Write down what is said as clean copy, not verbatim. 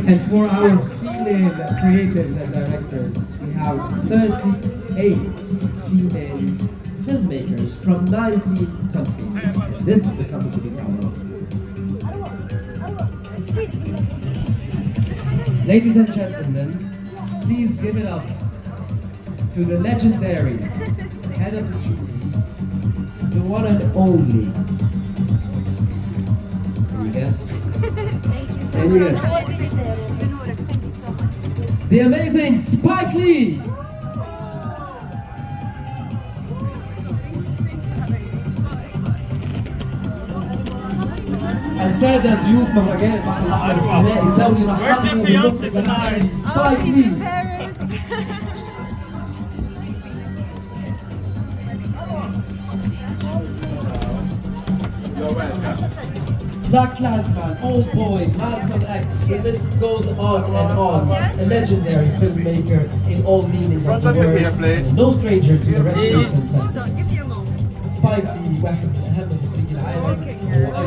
And for our female creatives and directors, we have 38 female filmmakers from 19 countries. This is something to be proud of. Ladies and gentlemen, please give it up to the legendary head of the jury, the one and only. Can you guess? Can you guess? The amazing Spike Lee! السادة ضيوف مهرجان البحر الاحمر السينمائي الدولي رحبوا بالمخرج العالمي سبايك لي. Black Klansman, Old Boy, Malcolm X, the list goes on and on. A legendary filmmaker in all meanings of the word, no stranger to the Red Sea Film Festival. Spike Lee واحد من أهم مخرجي العالم.